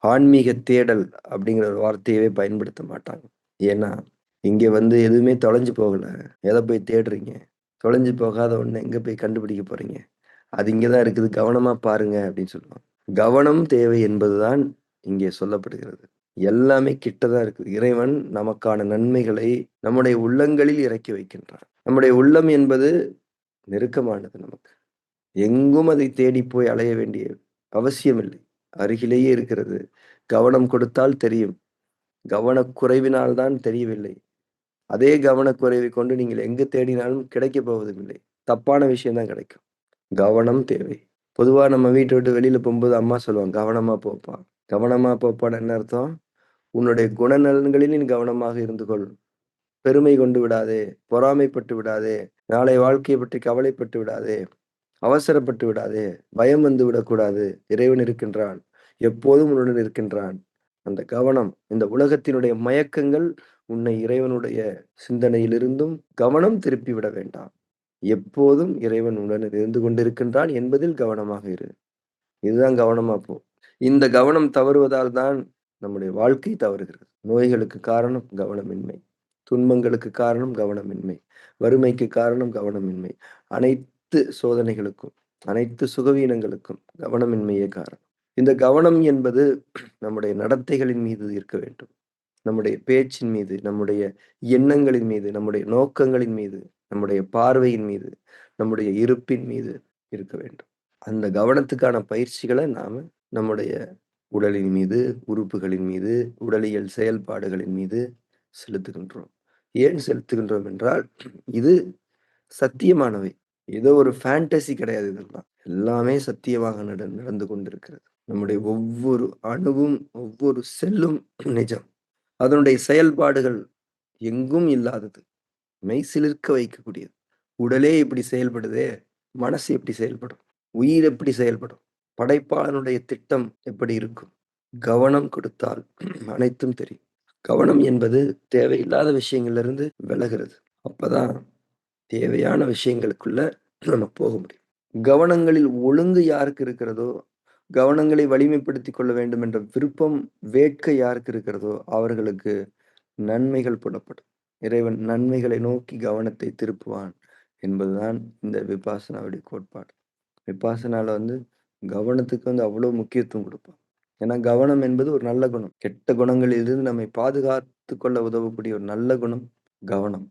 ஆன்மீக தேடல் அப்படிங்கிற ஒரு வார்த்தையவே பயன்படுத்த மாட்டாங்க. ஏன்னா, இங்க வந்து எதுவுமே தொலைஞ்சு போகல. எத போய் தேடுறீங்க? தொலைஞ்சு போகாத ஒண்ண எங்க போய் கண்டுபிடிக்க போறீங்க? அது இங்க தான் இருக்குது. கவனமா பாருங்க அப்படின்னு சொல்லுவாங்க. கவனம் தேவை என்பதுதான் இங்கே சொல்லப்படுகிறது. எல்லாமே கிட்ட தான் இருக்குது. இறைவன் நமக்கான நன்மைகளை நம்முடைய உள்ளங்களில் இறக்கி வைக்கின்றான். நம்முடைய உள்ளம் என்பது நெருக்கமானது நமக்கு. எங்கும் அதை தேடி போய் அலைய வேண்டிய அவசியமில்லை. அருகிலேயே இருக்கிறது. கவனம் கொடுத்தால் தெரியும். கவனக்குறைவினால் தான் தெரியவில்லை. அதே கவனக்குறைவை கொண்டு நீங்கள் எங்கு தேடினாலும் கிடைக்கப் போவதுமில்லை. தப்பான விஷயம் தான் கிடைக்கும். கவனம் தேவை. பொதுவா நம்ம வீட்ட விட்டு வெளியில போம்போது அம்மா சொல்லுவாங்க, "கவனமா போப்பா." கவனமா போப்பான்னா என்ன அர்த்தம்? உன்னுடைய குணநலன்களில் நீ கவனமாக இருந்து கொள். பெருமை கொண்டு விடாதே, பொறாமைப்பட்டு விடாதே, நாளை வாழ்க்கைய பற்றி கவலைப்பட்டு விடாதே. அவசரப்பட்டு விடாதே! பயம் வந்து விடக்கூடாது. இறைவன் இருக்கின்றான். எப்போதும் உன்னுடன் இருக்கின்றான். அந்த கவனம், இந்த உலகத்தினுடைய மயக்கங்கள் உன்னை இறைவனுடைய சிந்தனையிலிருந்தும் கவனம் திருப்பி விட வேண்டாம். எப்போதும் இறைவன் உன்னுடன் இருந்து கொண்டிருக்கின்றான் என்பதில் கவனமாக இரு. இதுதான் கவனமா போ. இந்த கவனம் தவறுவதால் தான் நம்முடைய வாழ்க்கை தவறுகிறது. நோய்களுக்கு காரணம் கவனமின்மை. துன்பங்களுக்கு காரணம் கவனமின்மை. வறுமைக்கு காரணம் கவனமின்மை. அனைத்து சோதனைகளுக்கும், அனைத்து சுகவீனங்களுக்கும் கவனமின்மையே காரணம். இந்த கவனம் என்பது நம்முடைய நடத்தைகளின் மீது இருக்க வேண்டும். நம்முடைய பேச்சின் மீது, நம்முடைய எண்ணங்களின் மீது, நம்முடைய நோக்கங்களின் மீது, நம்முடைய பார்வையின் மீது, நம்முடைய இருப்பின் மீது இருக்க வேண்டும். அந்த கவனத்துக்கான பயிற்சிகள நாம நம்முடைய உடலின் மீது, உறுப்புகளின் மீது, உடலியல் செயல்பாடுகளின் மீது செலுத்துகின்றோம். ஏன் செலுத்துகின்றோம் என்றால், இது சத்தியமானவை. ஏதோ ஒரு ஃபேண்டசி கிடையாது இதெல்லாம். எல்லாமே சத்தியமாக நடந்து கொண்டிருக்கிறது. நம்முடைய ஒவ்வொரு அணுவும், ஒவ்வொரு செல்லும் நிஜம். அதனுடைய செயல்பாடுகள் எங்கும் இல்லாதது. மெய்சிலிர்க்க வைக்கக்கூடியது. உடலே இப்படி செயல்படுதே, மனசு எப்படி செயல்படும்? உயிர் எப்படி செயல்படும்? படைப்பாளனுடைய திட்டம் எப்படி இருக்கும்? கவனம் கொடுத்தால் அனைத்தும் தெரியும். கவனம் என்பது தேவையில்லாத விஷயங்கள்ல இருந்து விலகுறது. அப்பதான் தேவையான விஷயங்களுக்குள்ள நம்ம போக முடியும். கவனங்களில் ஒழுங்கு யாருக்கு இருக்கிறதோ, கவனங்களை வலிமைப்படுத்திக் கொள்ள வேண்டும் என்ற விருப்பம், வேட்கை யாருக்கு இருக்கிறதோ, அவர்களுக்கு நன்மைகள் புலப்படும். இறைவன் நன்மைகளை நோக்கி கவனத்தை திருப்புவான் என்பதுதான் இந்த விபாசனாவுடைய கோட்பாடு. விபாசனால வந்து கவனத்துக்கு வந்து அவ்வளோ முக்கியத்துவம் குடுப்பான். ஏன்னா கவனம் என்பது ஒரு நல்ல குணம். கெட்ட குணங்களிலிருந்து நம்மை பாதுகாத்துக் கொள்ள உதவக்கூடிய ஒரு நல்ல குணம் கவனம்.